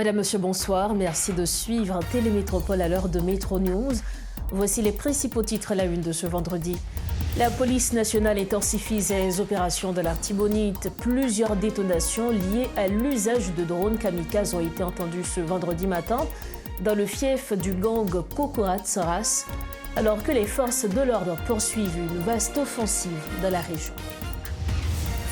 Madame, Monsieur, bonsoir. Merci de suivre Télémétropole à l'heure de Métro News. Voici les principaux titres à la une de ce vendredi. La police nationale intensifie ses opérations de l'Artibonite. Plusieurs détonations liées à l'usage de drones kamikazes ont été entendues ce vendredi matin dans le fief du gang Kokorat-Saras, alors que les forces de l'ordre poursuivent une vaste offensive dans la région.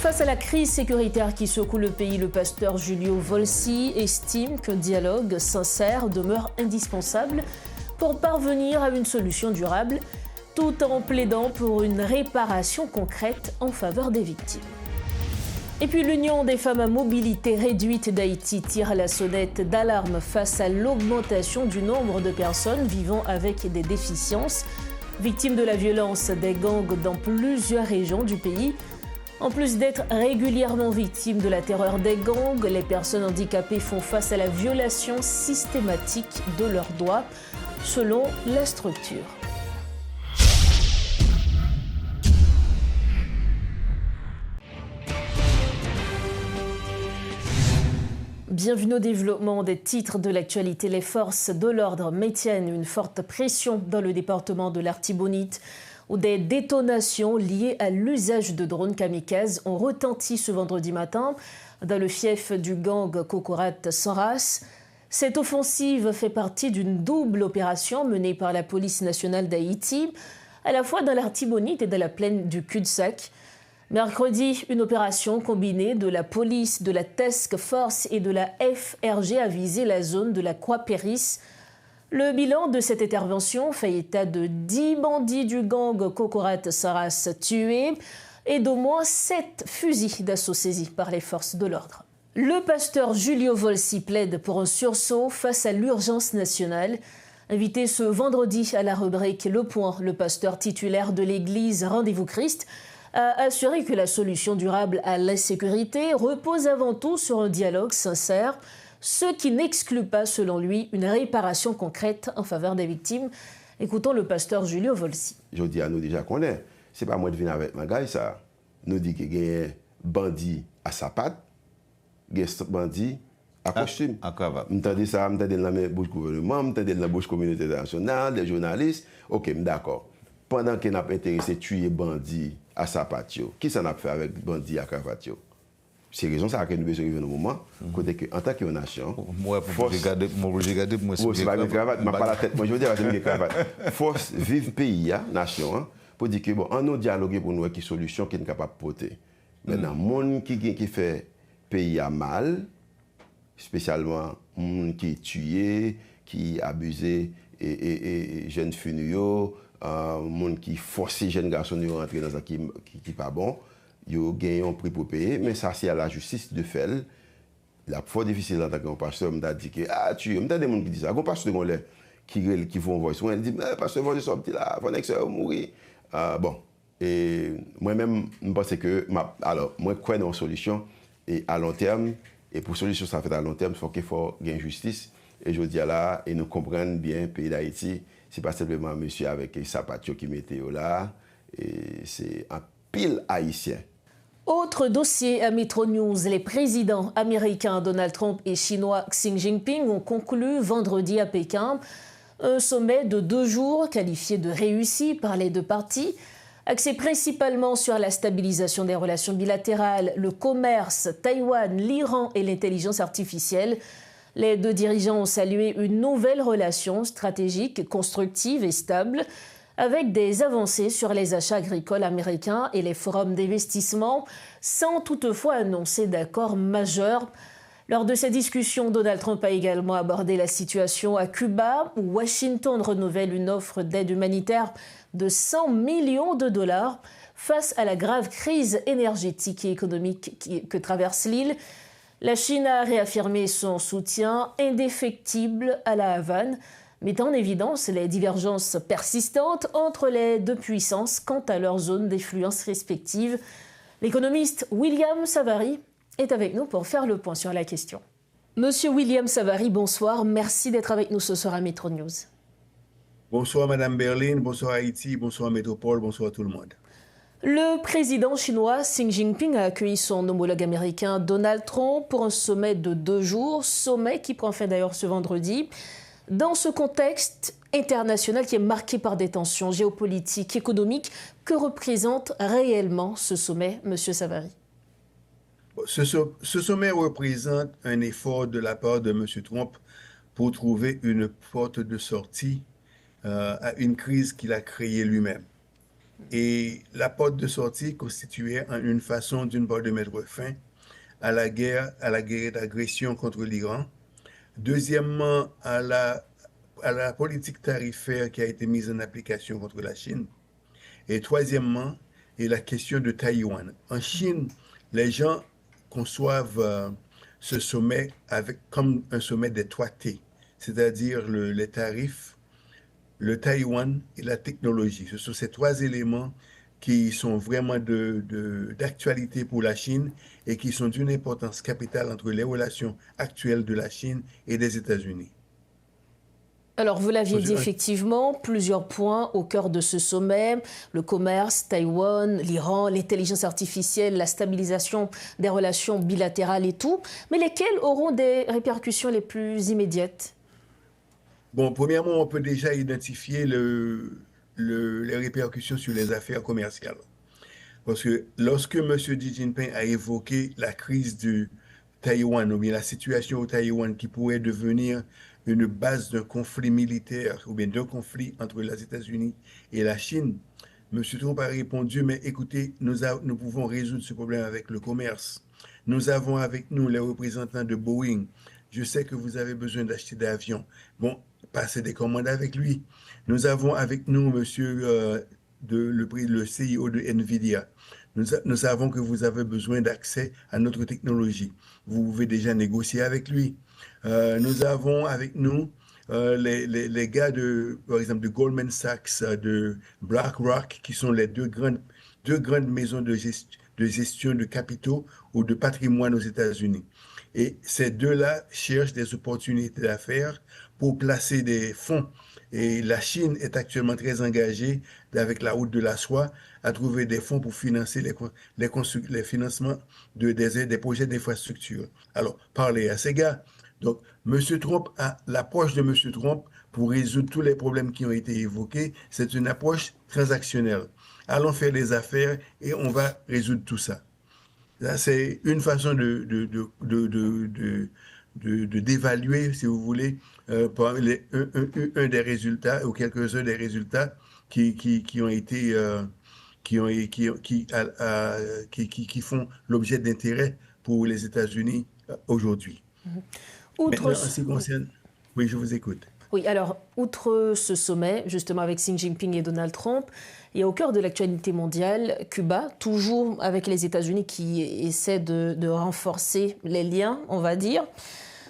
Face à la crise sécuritaire qui secoue le pays, le pasteur Giulio Volsi estime qu'un dialogue sincère demeure indispensable pour parvenir à une solution durable, tout en plaidant pour une réparation concrète en faveur des victimes. Et puis l'Union des femmes à mobilité réduite d'Haïti tire la sonnette d'alarme face à l'augmentation du nombre de personnes vivant avec des déficiences, victimes de la violence des gangs dans plusieurs régions du pays. En plus d'être régulièrement victimes de la terreur des gangs, les personnes handicapées font face à la violation systématique de leurs droits, selon la structure. Bienvenue au développement des titres de l'actualité. Les forces de l'ordre maintiennent une forte pression dans le département de l'Artibonite, où des détonations liées à l'usage de drones kamikazes ont retenti ce vendredi matin dans le fief du gang Kokorat-Saras. Cette offensive fait partie d'une double opération menée par la police nationale d'Haïti, à la fois dans l'Artibonite et dans la plaine du Cul-de-Sac. Mercredi, une opération combinée de la police, de la Task Force et de la FRG a visé la zone de la Croix-Péris. Le bilan de cette intervention fait état de 10 bandits du gang Kokorat-Saras tués et d'au moins 7 fusils d'assaut saisis par les forces de l'ordre. Le pasteur Giulio Volsi plaide pour un sursaut face à l'urgence nationale. Invité ce vendredi à la rubrique Le Point, le pasteur titulaire de l'église Rendez-vous Christ a assuré que la solution durable à l'insécurité repose avant tout sur un dialogue sincère, ce qui n'exclut pas, selon lui, une réparation concrète en faveur des victimes. Écoutons le pasteur Giulio Volsi. Je dis à nous déjà qu'on est. C'est pas moi de venir avec ma gars, ça. Nous dit qu'il y a un bandit à sa patte, il y a un bandit à costume. À cravate. M'entendez ça, m'entendez dans la bouche gouvernement, m'entendez dans la bouche communauté internationale, des journalistes. Ok, d'accord. Pendant qu'on a intéressé tuer bandit à sa patte, qui s'en a fait avec bandit à cravate? C'est raison ça que nous besoin de un moment côté que en tant que nation moi pour regarder moi c'est pas une cravate m'a pas la tête moi je veux dire c'est une cravate force vive pays nation pour dire que bon on nous dialoguer pour nous qui solution qui est capable de porter maintenant monde qui fait pays à mal spécialement monde qui est tué qui abusé et jeunes filles monde qui forcer jeunes garçons à rentrer dans ça qui pas bon. Ils gagnent un prix pour payer, mais ça, c'est à la justice de faire. La fois difficile en tant que pasteur, on m'a dit que, tu es, des gens qui disent ça. Un pasteur qui font voix, on dit, pasteur, vous sortir là, vous allez mourir. Bon, et moi-même, je pense que, alors, moi, je crois dans une solution, et à long terme, et pour solution, ça fait à long terme, il faut gagner justice. Et je dis là, et nous comprenons bien, le pays d'Haïti, ce n'est pas simplement un monsieur avec un sapatio qui mettait là, et c'est un pile haïtien. Autre dossier à Métro News, les présidents américains Donald Trump et chinois Xi Jinping ont conclu vendredi à Pékin un sommet de 2 jours qualifié de réussi par les deux parties, axé principalement sur la stabilisation des relations bilatérales, le commerce, Taïwan, l'Iran et l'intelligence artificielle. Les deux dirigeants ont salué une nouvelle relation stratégique, constructive et stable, avec des avancées sur les achats agricoles américains et les forums d'investissement, sans toutefois annoncer d'accord majeur. Lors de ces discussions, Donald Trump a également abordé la situation à Cuba, où Washington renouvelle une offre d'aide humanitaire de 100 millions de dollars face à la grave crise énergétique et économique que traverse l'île. La Chine a réaffirmé son soutien indéfectible à la Havane, mettant en évidence les divergences persistantes entre les deux puissances quant à leurs zones d'influence respectives. L'économiste William Savary est avec nous pour faire le point sur la question. Monsieur William Savary, bonsoir. Merci d'être avec nous ce soir à Métro News. Bonsoir Madame Berlin, bonsoir Haïti, bonsoir Métropole, bonsoir tout le monde. Le président chinois Xi Jinping a accueilli son homologue américain Donald Trump pour un sommet de 2 jours, sommet qui prend fin d'ailleurs ce vendredi. Dans ce contexte international qui est marqué par des tensions géopolitiques, économiques, que représente réellement ce sommet, M. Savary? Ce sommet représente un effort de la part de M. Trump pour trouver une porte de sortie à une crise qu'il a créée lui-même. Et la porte de sortie constituait une façon, d'une part, de mettre fin à la guerre d'agression contre l'Iran. Deuxièmement, à la politique tarifaire qui a été mise en application contre la Chine. Et troisièmement, est la question de Taïwan. En Chine, les gens conçoivent ce sommet comme un sommet des 3 T, c'est-à-dire les tarifs, le Taïwan et la technologie. Ce sont ces 3 éléments qui sont vraiment d'actualité pour la Chine et qui sont d'une importance capitale entre les relations actuelles de la Chine et des États-Unis. Alors, vous l'aviez dit effectivement, plusieurs points au cœur de ce sommet, le commerce, Taïwan, l'Iran, l'intelligence artificielle, la stabilisation des relations bilatérales et tout, mais lesquels auront des répercussions les plus immédiates? Bon, premièrement, on peut déjà identifier les répercussions sur les affaires commerciales. Parce que lorsque M. Xi Jinping a évoqué la crise du Taïwan, ou bien la situation au Taïwan qui pourrait devenir une base d'un conflit militaire, ou bien d'un conflit entre les États-Unis et la Chine, M. Trump a répondu, mais écoutez, nous pouvons résoudre ce problème avec le commerce. Nous avons avec nous les représentants de Boeing. Je sais que vous avez besoin d'acheter des avions. Bon, passez des commandes avec lui. Nous avons avec nous monsieur le CEO de NVIDIA. Nous savons que vous avez besoin d'accès à notre technologie. Vous pouvez déjà négocier avec lui. Nous avons avec nous les gars par exemple, de Goldman Sachs, de BlackRock, qui sont les deux grandes maisons de gestion de capitaux ou de patrimoine aux États-Unis. Et ces deux-là cherchent des opportunités d'affaires pour placer des fonds. Et la Chine est actuellement très engagée avec la route de la soie à trouver des fonds pour financer les financements des projets d'infrastructure. Alors, parlez à ces gars. Donc, l'approche de M. Trump pour résoudre tous les problèmes qui ont été évoqués, c'est une approche transactionnelle. Allons faire des affaires et on va résoudre tout ça. Là, c'est une façon d'évaluer, si vous voulez, un des résultats ou quelques-uns des résultats qui font l'objet d'intérêt pour les États-Unis aujourd'hui. Maintenant, en ce qui concerne... Oui, je vous écoute. Oui, alors, outre ce sommet, justement avec Xi Jinping et Donald Trump, il y a au cœur de l'actualité mondiale Cuba, toujours avec les États-Unis qui essaient de renforcer les liens, on va dire.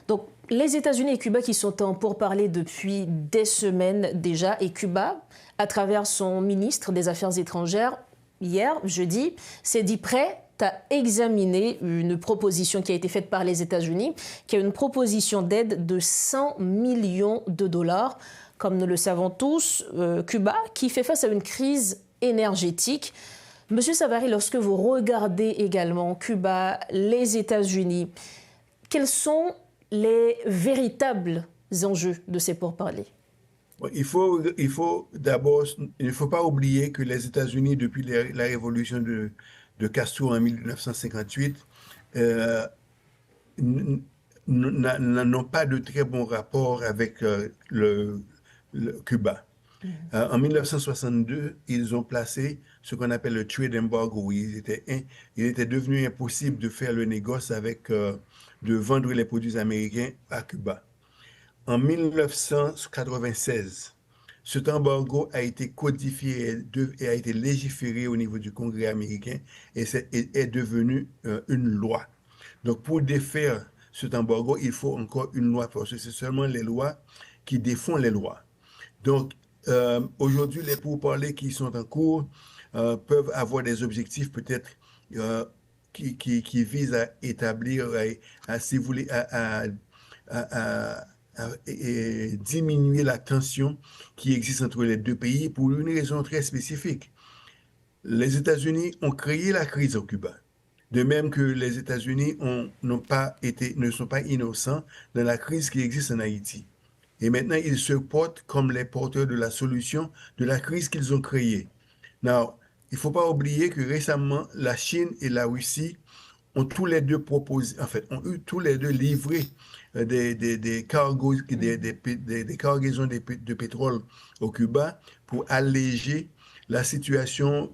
Donc, les États-Unis et Cuba qui sont en pourparlers depuis des semaines déjà, et Cuba, à travers son ministre des Affaires étrangères, hier, jeudi, s'est dit prêt à examiner une proposition qui a été faite par les États-Unis, qui est une proposition d'aide de 100 millions de dollars. Comme nous le savons tous, Cuba, qui fait face à une crise énergétique. Monsieur Savary, lorsque vous regardez également Cuba, les États-Unis, quels sont les véritables enjeux de ces pourparlers? Il faut d'abord, il ne faut pas oublier que les États-Unis, depuis la révolution de Castro en 1958, n'ont pas de très bons rapports avec le Cuba. En 1962, ils ont placé ce qu'on appelle le trade embargo. Il était devenu impossible de faire le négoce de vendre les produits américains à Cuba. En 1996, cet embargo a été codifié et a été légiféré au niveau du Congrès américain et est devenu une loi. Donc, pour défaire cet embargo, il faut encore une loi parce que c'est seulement les lois qui défendent les lois. Donc, aujourd'hui, les pourparlers qui sont en cours peuvent avoir des objectifs peut-être qui visent à établir, si vous voulez, à diminuer la tension qui existe entre les deux pays pour une raison très spécifique. les États-Unis ont créé la crise au Cuba. De même que les États-Unis ne sont pas innocents dans la crise qui existe en Haïti. Et maintenant, ils se portent comme les porteurs de la solution de la crise qu'ils ont créée. Now, il ne faut pas oublier que récemment, la Chine et la Russie ont tous les deux proposé, en fait, ont eu tous les deux livré des cargaisons de pétrole au Cuba pour alléger la situation,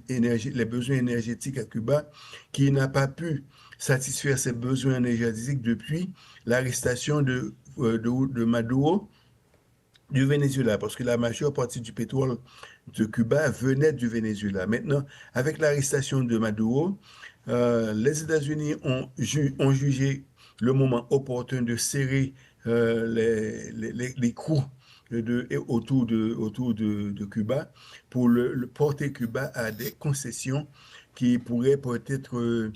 les besoins énergétiques à Cuba, qui n'a pas pu satisfaire ses besoins énergétiques depuis l'arrestation de Maduro du Venezuela, parce que la majeure partie du pétrole de Cuba venait du Venezuela. Maintenant, avec l'arrestation de Maduro, les États-Unis ont jugé le moment opportun de serrer les coups autour de Cuba pour porter Cuba à des concessions qui pourraient peut-être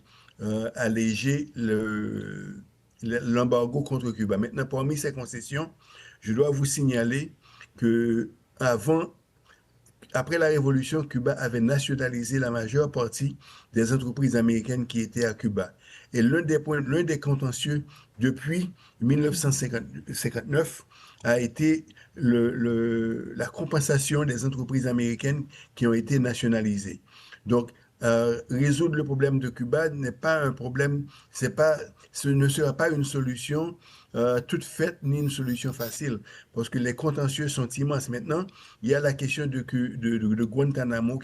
alléger l'embargo contre Cuba. Maintenant, parmi ces concessions, je dois vous signaler que après la Révolution, Cuba avait nationalisé la majeure partie des entreprises américaines qui étaient à Cuba. Et l'un des contentieux depuis 1959 a été la compensation des entreprises américaines qui ont été nationalisées. Donc, résoudre le problème de Cuba n'est pas un problème, ce ne sera pas une solution toute faite ni une solution facile, parce que les contentieux sont immenses. Maintenant, il y a la question de Guantanamo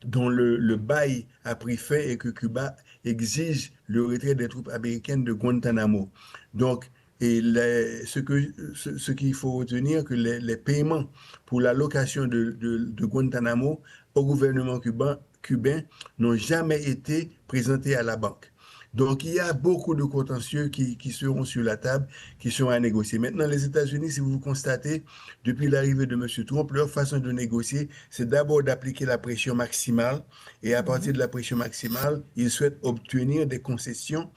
dont le bail a pris fin et que Cuba exige le retrait des troupes américaines de Guantanamo. Donc, ce qu'il faut retenir, que les paiements pour la location de Guantanamo au gouvernement cubain n'ont jamais été présentés à la banque. Donc, il y a beaucoup de contentieux qui seront sur la table, qui seront à négocier. Maintenant, les États-Unis, si vous constatez, depuis l'arrivée de M. Trump, leur façon de négocier, c'est d'abord d'appliquer la pression maximale. Et à partir de la pression maximale, ils souhaitent obtenir des concessions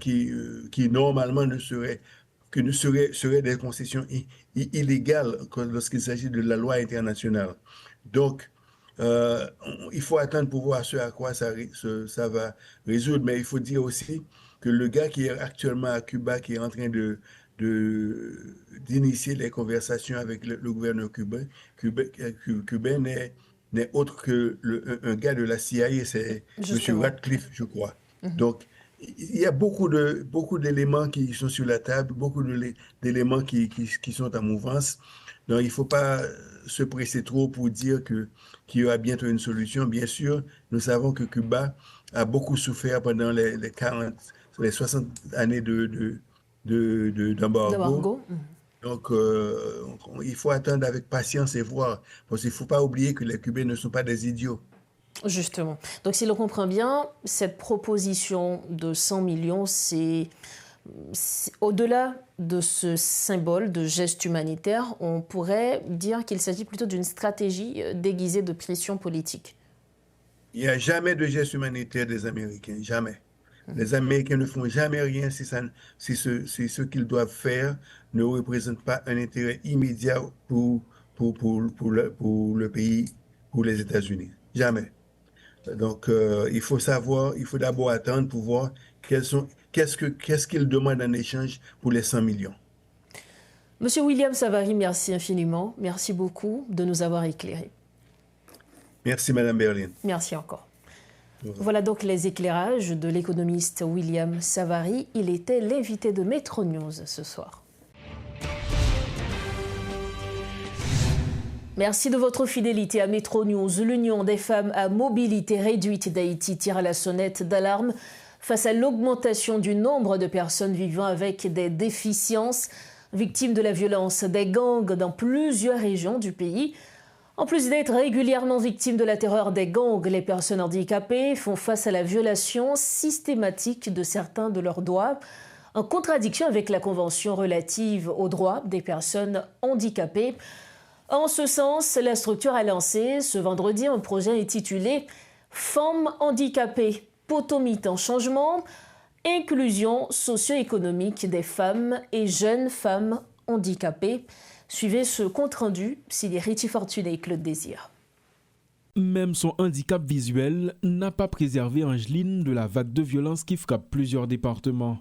qui normalement seraient des concessions illégales lorsqu'il s'agit de la loi internationale. Donc, il faut attendre pour voir ce à quoi ça va résoudre, mais il faut dire aussi que le gars qui est actuellement à Cuba, qui est en train d'initier les conversations avec le gouverneur cubain n'est autre que un gars de la CIA, c'est M. Ratcliffe, je crois. Donc, il y a beaucoup d'éléments qui sont sur la table, beaucoup d'éléments qui sont en mouvance. Donc, il ne faut pas se presser trop pour dire qu'il y aura bientôt une solution. Bien sûr, nous savons que Cuba a beaucoup souffert pendant les 60 années d'embargo. Donc, il faut attendre avec patience et voir. Parce qu'il ne faut pas oublier que les Cubains ne sont pas des idiots. Justement. Donc, si l'on comprend bien, cette proposition de 100 millions, c'est au-delà de ce symbole de geste humanitaire, on pourrait dire qu'il s'agit plutôt d'une stratégie déguisée de pression politique. Il n'y a jamais de geste humanitaire des Américains, jamais. Les Américains ne font jamais rien si ce qu'ils doivent faire ne représente pas un intérêt immédiat pour le pays, pour les États-Unis. Jamais. Donc, il faut d'abord attendre pour voir qu'est-ce qu'ils demandent en échange pour les 100 millions. Monsieur William Savary, merci infiniment. Merci beaucoup de nous avoir éclairés. Merci, Madame Berlin. Merci encore. Voilà donc les éclairages de l'économiste William Savary. Il était l'invité de Metro News ce soir. Merci de votre fidélité à Metro News. L'Union des femmes à mobilité réduite d'Haïti tire à la sonnette d'alarme face à l'augmentation du nombre de personnes vivant avec des déficiences, victimes de la violence des gangs dans plusieurs régions du pays. En plus d'être régulièrement victimes de la terreur des gangs, les personnes handicapées font face à la violation systématique de certains de leurs droits, en contradiction avec la Convention relative aux droits des personnes handicapées. En ce sens, la structure a lancé ce vendredi un projet intitulé « Femmes handicapées, potomite en changement, inclusion socio-économique des femmes et jeunes femmes handicapées ». Suivez ce compte-rendu, Sidi Riti Fortuné et Claude Désir. Même son handicap visuel n'a pas préservé Angeline de la vague de violence qui frappe plusieurs départements.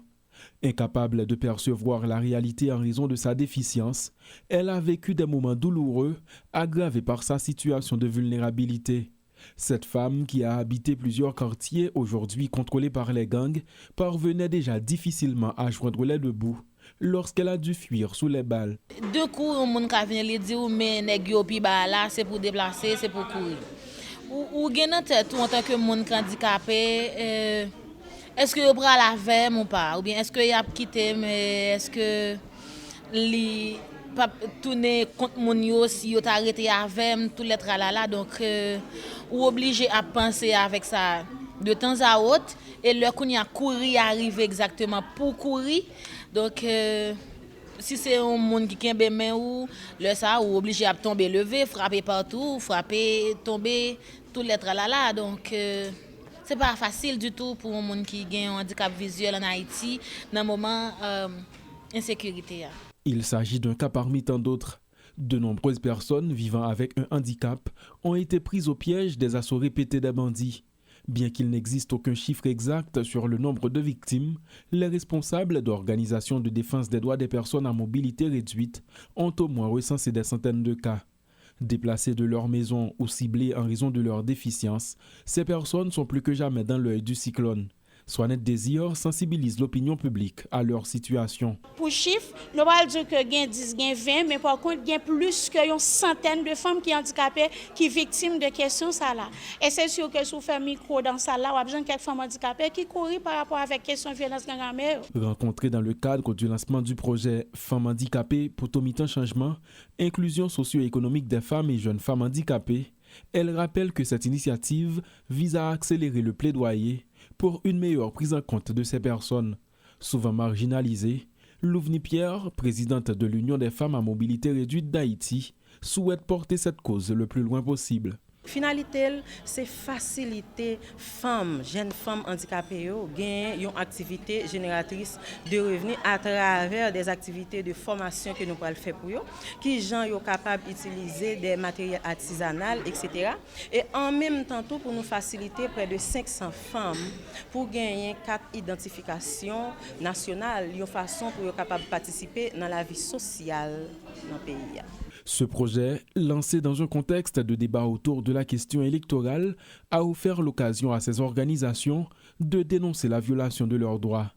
Incapable de percevoir la réalité en raison de sa déficience, elle a vécu des moments douloureux, aggravés par sa situation de vulnérabilité. Cette femme, qui a habité plusieurs quartiers aujourd'hui contrôlés par les gangs, parvenait déjà difficilement à joindre les deux bouts lorsqu'elle a dû fuir sous les balles. Deux coups, on monde qui vient lui dire mais nèg yo pi ba là, c'est pour déplacer, c'est pour courir. Ou gen nan tête en tant que monde handicapé, est-ce que yo pral avec ou pas, ou bien est-ce que y a quitté, mais est-ce que li pas tourner contre mon yo si yo t'arrêté avec tout les tralala, donc ou obligé à penser avec ça de temps à autre, et le qu'on y a courir arriver exactement pour courir, donc si c'est un monde qui kembe main ou le ça ou obligé à tomber lever, frapper partout, frapper, tomber tout les tralala, donc c'est pas facile du tout pour un monde qui a un handicap visuel en Haïti dans le moment insécurité. Il s'agit d'un cas parmi tant d'autres. De nombreuses personnes vivant avec un handicap ont été prises au piège des assauts répétés des bandits. Bien qu'il n'existe aucun chiffre exact sur le nombre de victimes, les responsables d'organisations de défense des droits des personnes à mobilité réduite ont au moins recensé des centaines de cas. Déplacées de leur maison ou ciblées en raison de leur déficience, ces personnes sont plus que jamais dans l'œil du cyclone. Soinette Désir sensibilise l'opinion publique à leur situation. Pour chiffre, nous allons dire que il y a 10, il y a 20, mais par contre, il y a plus qu'une centaine de femmes qui sont handicapées, qui sont victimes de questions ça là. Et c'est sûr que si vous faites micro dans ça là, vous avez besoin de quelques femmes handicapées qui courent par rapport avec question de violence gangamère. Rencontrée dans le cadre du lancement du projet Femmes handicapées pour Tomitan Changement, inclusion socio-économique des femmes et jeunes femmes handicapées, elle rappelle que cette initiative vise à accélérer le plaidoyer pour une meilleure prise en compte de ces personnes, souvent marginalisées. Louvni Pierre, présidente de l'Union des femmes à mobilité réduite d'Haïti, souhaite porter cette cause le plus loin possible. Finalité, c'est faciliter femmes, jeunes femmes handicapées, gagner une activité génératrice de revenus à travers des activités de formation que nous pouvons faire pour eux, qui gens sont capables d'utiliser des matériels artisanaux, etc. Et en même temps, pour nous faciliter près de 500 femmes pour gagner 4 identifications nationales, une façon pour être capable de participer dans la vie sociale dans le pays. Ce projet, lancé dans un contexte de débat autour de la question électorale, a offert l'occasion à ces organisations de dénoncer la violation de leurs droits.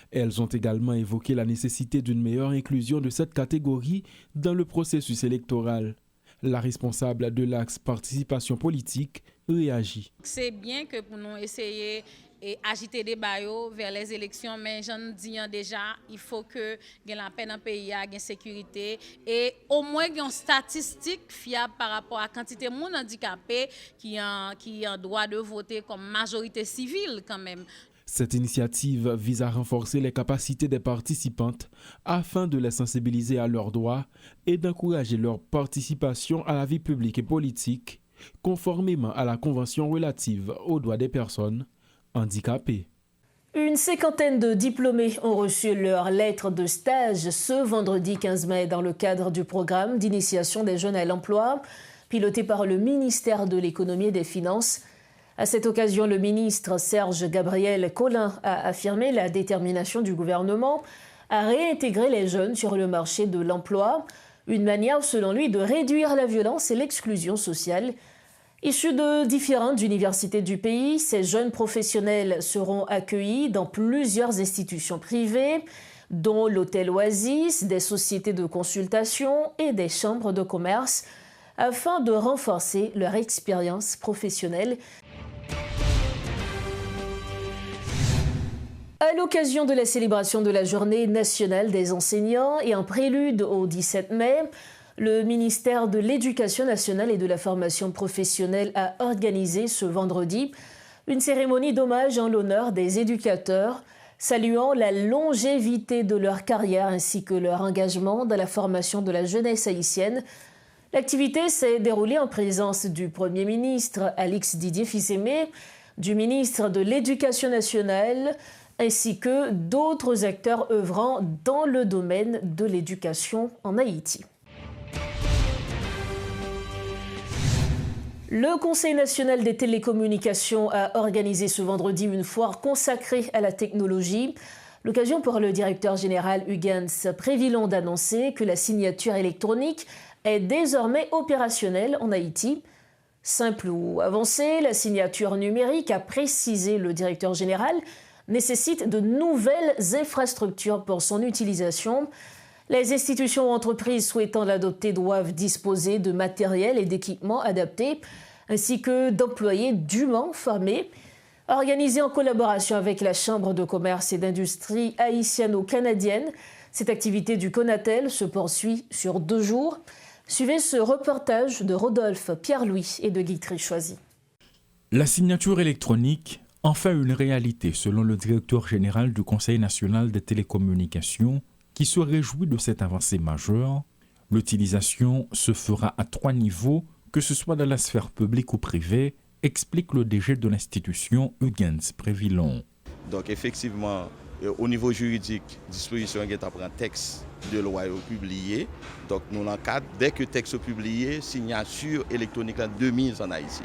Elles ont également évoqué la nécessité d'une meilleure inclusion de cette catégorie dans le processus électoral. La responsable de l'axe participation politique réagit. C'est bien que pour nous essayer et agiter des bails vers les élections, mais j'en dis déjà, il faut que il y ait la paix dans le pays, il y ait sécurité et au moins il y ait une statistique fiable par rapport à la quantité de monde handicapé qui ont droit de voter comme majorité civile quand même. Cette initiative vise à renforcer les capacités des participantes afin de les sensibiliser à leurs droits et d'encourager leur participation à la vie publique et politique, conformément à la Convention relative aux droits des personnes handicapées. Une cinquantaine de diplômés ont reçu leur lettre de stage ce vendredi 15 mai dans le cadre du programme d'initiation des jeunes à l'emploi, piloté par le ministère de l'Économie et des Finances. À cette occasion, le ministre Serge Gabriel Collin a affirmé la détermination du gouvernement à réintégrer les jeunes sur le marché de l'emploi, une manière selon lui de réduire la violence et l'exclusion sociale. Issus de différentes universités du pays, ces jeunes professionnels seront accueillis dans plusieurs institutions privées, dont l'hôtel Oasis, des sociétés de consultation et des chambres de commerce, afin de renforcer leur expérience professionnelle. À l'occasion de la célébration de la Journée nationale des enseignants et en prélude au 17 mai, le ministère de l'Éducation nationale et de la formation professionnelle a organisé ce vendredi une cérémonie d'hommage en l'honneur des éducateurs, saluant la longévité de leur carrière ainsi que leur engagement dans la formation de la jeunesse haïtienne. L'activité s'est déroulée en présence du Premier ministre Alix Didier Fils-Aimé, du ministre de l'Éducation nationale, ainsi que d'autres acteurs œuvrant dans le domaine de l'éducation en Haïti. Le Conseil national des télécommunications a organisé ce vendredi une foire consacrée à la technologie. L'occasion pour le directeur général Huygens Prévilon d'annoncer que la signature électronique est désormais opérationnelle en Haïti. Simple ou avancée, la signature numérique, a précisé le directeur général, nécessite de nouvelles infrastructures pour son utilisation. Les institutions ou entreprises souhaitant l'adopter doivent disposer de matériel et d'équipements adaptés, ainsi que d'employés dûment formés. Organisée en collaboration avec la Chambre de commerce et d'industrie haïtiano-canadienne, cette activité du Conatel se poursuit sur 2 jours. Suivez ce reportage de Rodolphe Pierre-Louis et de Guy Trichoisy. La signature électronique, enfin une réalité selon le directeur général du Conseil national des télécommunications, qui se réjouit de cette avancée majeure. L'utilisation se fera à 3 niveaux, que ce soit dans la sphère publique ou privée, explique le DG de l'institution Huygens Prévilon. Donc effectivement, au niveau juridique, disposition est après un texte de loi publié. Donc nous l'encadrons, dès que le texte est publié, signature électronique de mise en Haïti.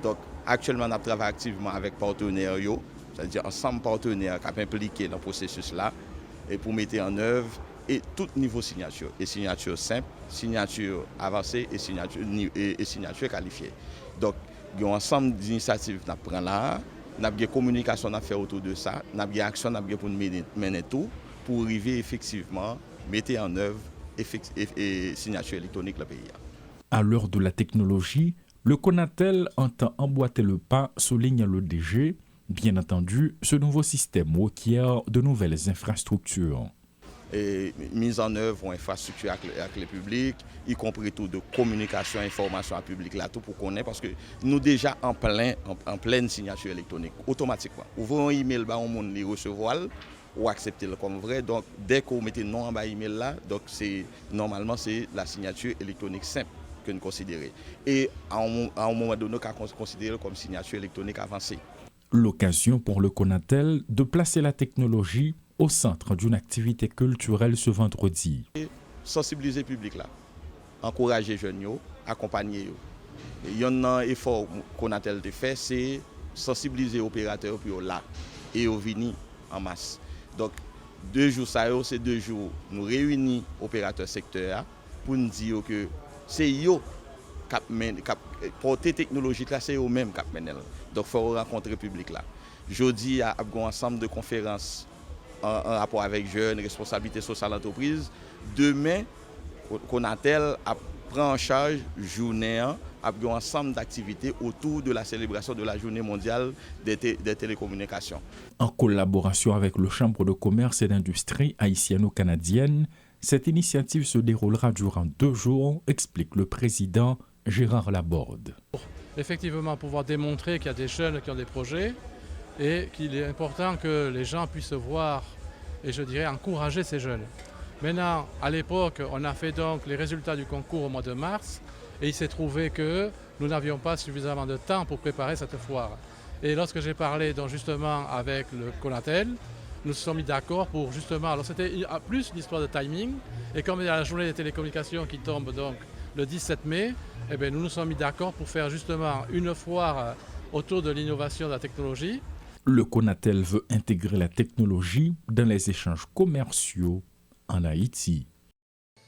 Donc actuellement, on travaille activement avec partenaires, c'est-à-dire ensemble partenaires qui sont impliqués dans le processus-là, et pour mettre en œuvre et tout niveau signature. Et signature simple, signature avancée et signature qualifiée. Donc, il y a un ensemble d'initiatives qu'on prend là, nous avons des communications à faire autour de ça, nous avons des actions pour mener tout, pour arriver effectivement mettre en œuvre et signature électronique le pays. À l'heure de la technologie, le Conatel entend emboîter le pas, souligne le DG. Bien entendu, ce nouveau système requiert de nouvelles infrastructures. Et mise en œuvre en infrastructure avec le public, y compris tout de communication, information à public là, tout pour connaître, parce que nous déjà en pleine signature électronique, automatiquement. Ouvrons un email, on monde les recevoir ou accepter le comme vrai. Donc dès qu'on mettez non en bas email là, donc normalement c'est la signature électronique simple que nous considérons. Et à un moment donné, on considère comme signature électronique avancée. L'occasion pour le Conatel de placer la technologie au centre d'une activité culturelle ce vendredi. Sensibiliser le public là, encourager les jeunes, accompagner. Il y a un effort qu'on a fait, c'est sensibiliser les opérateurs pour là et au venir en masse. Donc 2 jours ça, c'est 2 jours nous réunissons opérateurs secteurs pour nous dire que c'est eux qui porter technologique là, c'est eux-mêmes qui mènent. Donc il faut rencontrer le public là. Jeudi, il y a un ensemble de conférences en rapport avec jeunes, responsabilité sociale d'entreprise. Demain, Conatel prend en charge journée un ensemble d'activités autour de la célébration de la journée mondiale des télécommunications. En collaboration avec le Chambre de commerce et d'industrie haïtiano-canadienne, cette initiative se déroulera durant 2 jours, explique le président Gérard Laborde. Effectivement, pouvoir démontrer qu'il y a des jeunes qui ont des projets et qu'il est important que les gens puissent voir et je dirais encourager ces jeunes. Maintenant, à l'époque, on a fait donc les résultats du concours au mois de mars et il s'est trouvé que nous n'avions pas suffisamment de temps pour préparer cette foire. Et lorsque j'ai parlé donc justement avec le Conatel, nous nous sommes mis d'accord pour justement, alors c'était plus une histoire de timing, et comme il y a la journée des télécommunications qui tombe donc le 17 mai, eh bien, nous nous sommes mis d'accord pour faire justement une foire autour de l'innovation de la technologie. Le Conatel veut intégrer la technologie dans les échanges commerciaux en Haïti.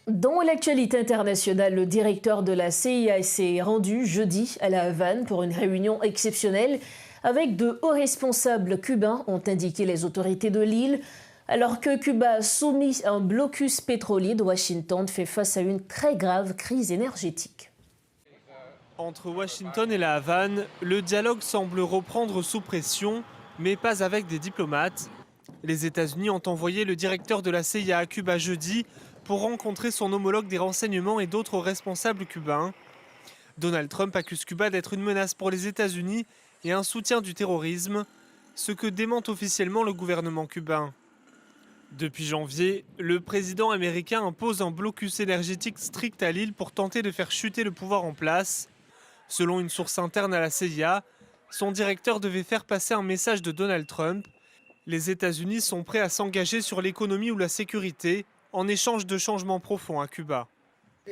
Dans l'actualité internationale, le directeur de la CIA s'est rendu jeudi à La Havane pour une réunion exceptionnelle avec de hauts responsables cubains, ont indiqué les autorités de l'île, alors que Cuba, soumis à un blocus pétrolier de Washington, fait face à une très grave crise énergétique. Entre Washington et La Havane, le dialogue semble reprendre sous pression, mais pas avec des diplomates. Les États-Unis ont envoyé le directeur de la CIA à Cuba jeudi pour rencontrer son homologue des renseignements et d'autres responsables cubains. Donald Trump accuse Cuba d'être une menace pour les États-Unis et un soutien du terrorisme, ce que dément officiellement le gouvernement cubain. Depuis janvier, le président américain impose un blocus énergétique strict à l'île pour tenter de faire chuter le pouvoir en place. Selon une source interne à la CIA, son directeur devait faire passer un message de Donald Trump. Les États-Unis sont prêts à s'engager sur l'économie ou la sécurité en échange de changements profonds à Cuba.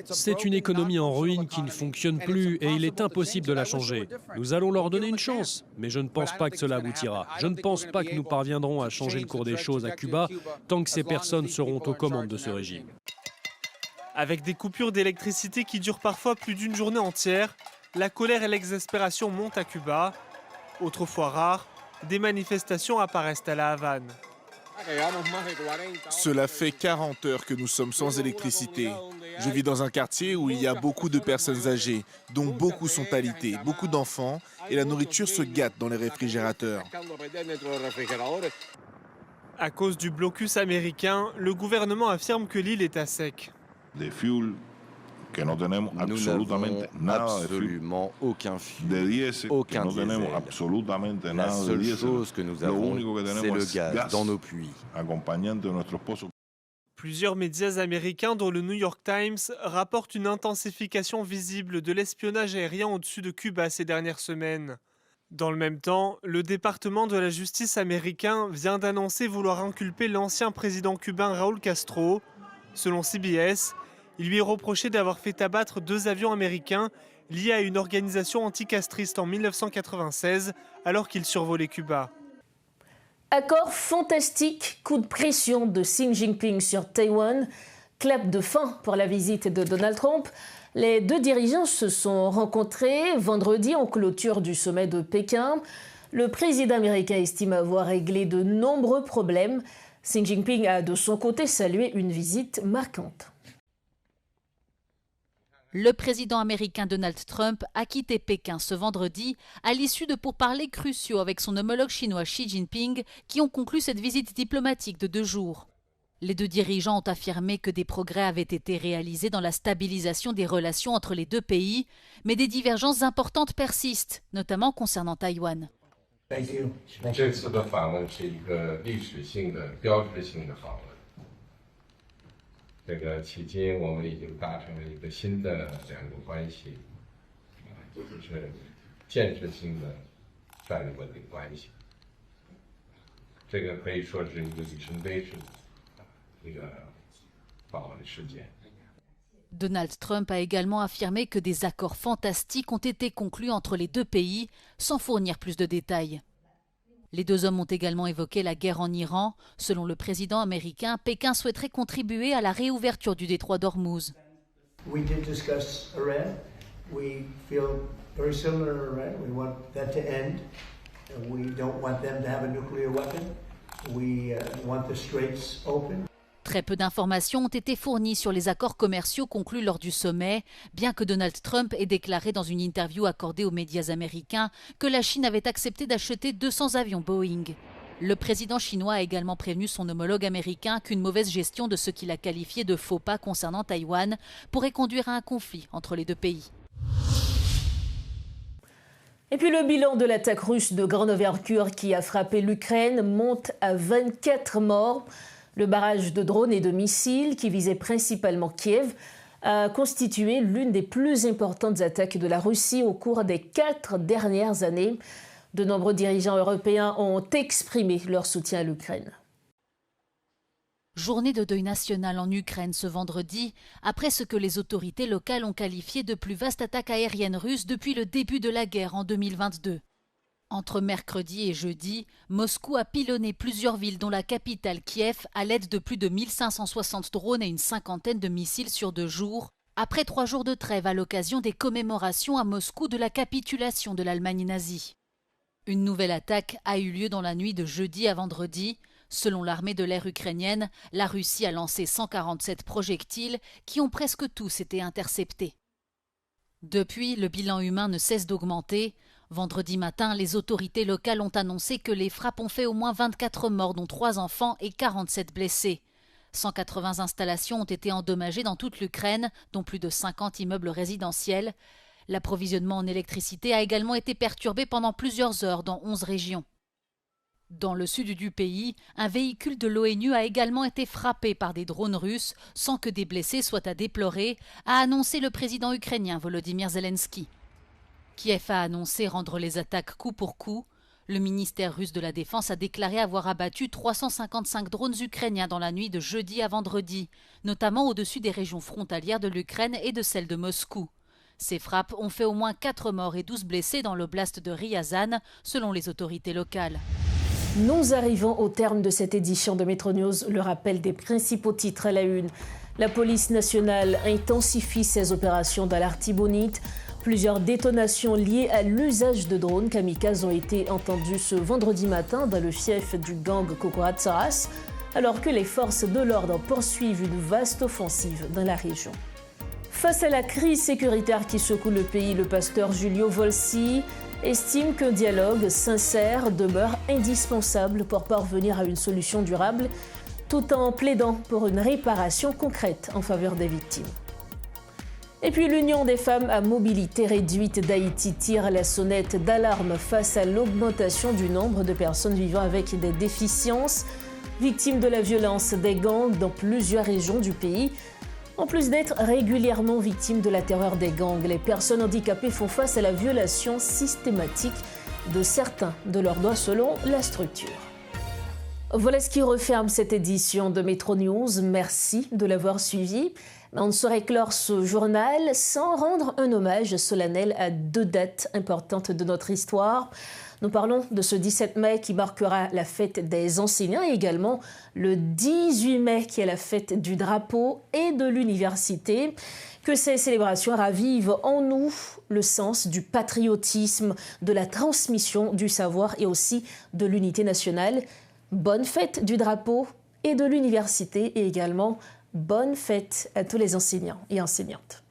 C'est une économie en ruine qui ne fonctionne plus et il est impossible de la changer. Nous allons leur donner une chance, mais je ne pense pas que cela aboutira. Je ne pense pas que nous parviendrons à changer le cours des choses à Cuba tant que ces personnes seront aux commandes de ce régime. Avec des coupures d'électricité qui durent parfois plus d'une journée entière, la colère et l'exaspération montent à Cuba. Autrefois rares, des manifestations apparaissent à La Havane. Cela fait 40 heures que nous sommes sans électricité. Je vis dans un quartier où il y a beaucoup de personnes âgées, dont beaucoup sont alitées, beaucoup d'enfants, et la nourriture se gâte dans les réfrigérateurs. À cause du blocus américain, le gouvernement affirme que l'île est à sec. Nous n'avons absolument aucun fuel, aucun diesel. La seule chose que nous avons, c'est le gaz dans nos puits. Plusieurs médias américains, dont le New York Times, rapportent une intensification visible de l'espionnage aérien au-dessus de Cuba ces dernières semaines. Dans le même temps, le département de la justice américain vient d'annoncer vouloir inculper l'ancien président cubain Raúl Castro. Selon CBS, il lui est reproché d'avoir fait abattre 2 avions américains liés à une organisation anticastriste en 1996 alors qu'il survolait Cuba. Accord fantastique, coup de pression de Xi Jinping sur Taïwan, clap de fin pour la visite de Donald Trump. Les deux dirigeants se sont rencontrés vendredi en clôture du sommet de Pékin. Le président américain estime avoir réglé de nombreux problèmes. Xi Jinping a de son côté salué une visite marquante. Le président américain Donald Trump a quitté Pékin ce vendredi à l'issue de pourparlers cruciaux avec son homologue chinois Xi Jinping qui ont conclu cette visite diplomatique de 2 jours. Les deux dirigeants ont affirmé que des progrès avaient été réalisés dans la stabilisation des relations entre les deux pays, mais des divergences importantes persistent, notamment concernant Taïwan. Donald Trump a également affirmé que des accords fantastiques ont été conclus entre les deux pays, sans fournir plus de détails. Les deux hommes ont également évoqué la guerre en Iran. Selon le président américain, Pékin souhaiterait contribuer à la réouverture du détroit d'Ormuz. We did discuss Iran. We feel very similar to Iran. We want that to end. We don't want them to have a nuclear weapon. We want the straits open. Très peu d'informations ont été fournies sur les accords commerciaux conclus lors du sommet, bien que Donald Trump ait déclaré dans une interview accordée aux médias américains que la Chine avait accepté d'acheter 200 avions Boeing. Le président chinois a également prévenu son homologue américain qu'une mauvaise gestion de ce qu'il a qualifié de faux pas concernant Taïwan pourrait conduire à un conflit entre les deux pays. Et puis le bilan de l'attaque russe de grande envergure qui a frappé l'Ukraine monte à 24 morts. Le barrage de drones et de missiles, qui visait principalement Kiev, a constitué l'une des plus importantes attaques de la Russie au cours des 4 dernières années. De nombreux dirigeants européens ont exprimé leur soutien à l'Ukraine. Journée de deuil national en Ukraine ce vendredi, après ce que les autorités locales ont qualifié de plus vaste attaque aérienne russe depuis le début de la guerre en 2022. Entre mercredi et jeudi, Moscou a pilonné plusieurs villes dont la capitale Kiev à l'aide de plus de 1560 drones et une cinquantaine de missiles sur 2 jours, après 3 jours de trêve à l'occasion des commémorations à Moscou de la capitulation de l'Allemagne nazie. Une nouvelle attaque a eu lieu dans la nuit de jeudi à vendredi. Selon l'armée de l'air ukrainienne, la Russie a lancé 147 projectiles qui ont presque tous été interceptés. Depuis, le bilan humain ne cesse d'augmenter. Vendredi matin, les autorités locales ont annoncé que les frappes ont fait au moins 24 morts, dont 3 enfants et 47 blessés. 180 installations ont été endommagées dans toute l'Ukraine, dont plus de 50 immeubles résidentiels. L'approvisionnement en électricité a également été perturbé pendant plusieurs heures dans 11 régions. Dans le sud du pays, un véhicule de l'ONU a également été frappé par des drones russes sans que des blessés soient à déplorer, a annoncé le président ukrainien Volodymyr Zelensky. Kiev a annoncé rendre les attaques coup pour coup. Le ministère russe de la Défense a déclaré avoir abattu 355 drones ukrainiens dans la nuit de jeudi à vendredi, notamment au-dessus des régions frontalières de l'Ukraine et de celle de Moscou. Ces frappes ont fait au moins 4 morts et 12 blessés dans l'oblast de Ryazan, selon les autorités locales. Nous arrivons au terme de cette édition de Metro News. Le rappel des principaux titres à la une. La police nationale intensifie ses opérations dans l'Artibonite. Plusieurs détonations liées à l'usage de drones kamikazes ont été entendues ce vendredi matin dans le fief du gang Cocoratzaras, alors que les forces de l'ordre poursuivent une vaste offensive dans la région. Face à la crise sécuritaire qui secoue le pays, le pasteur Giulio Volsi estime qu'un dialogue sincère demeure indispensable pour parvenir à une solution durable, tout en plaidant pour une réparation concrète en faveur des victimes. Et puis l'Union des femmes à mobilité réduite d'Haïti tire la sonnette d'alarme face à l'augmentation du nombre de personnes vivant avec des déficiences, victimes de la violence des gangs dans plusieurs régions du pays. En plus d'être régulièrement victimes de la terreur des gangs, les personnes handicapées font face à la violation systématique de certains de leurs droits selon la structure. Voilà ce qui referme cette édition de Metro News. Merci de l'avoir suivi. On ne saurait clore ce journal sans rendre un hommage solennel à 2 dates importantes de notre histoire. Nous parlons de ce 17 mai qui marquera la fête des enseignants et également le 18 mai qui est la fête du drapeau et de l'université. Que ces célébrations ravivent en nous le sens du patriotisme, de la transmission du savoir et aussi de l'unité nationale. Bonne fête du drapeau et de l'université et également bonne fête à tous les enseignants et enseignantes.